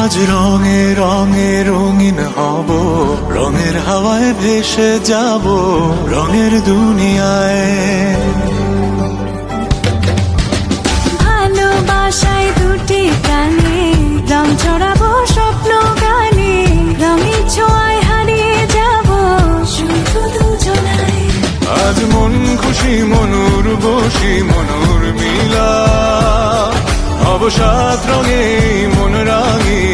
আজ রঙে রঙে রঙিন হব, রঙের হাওয়ায় ভেসে যাব রঙের দুনিয়ায়। ভালোবাসায় দুটি প্রাণে রং ছড়াবো স্বপ্ন গানে, রঙের ছোঁয়ায় হারিয়ে যাব শুধু দুজনায়। আজ মন খুশি মনুর বসি মনুর মিলা, অবসাদ রঙে মন রাঙিয়ে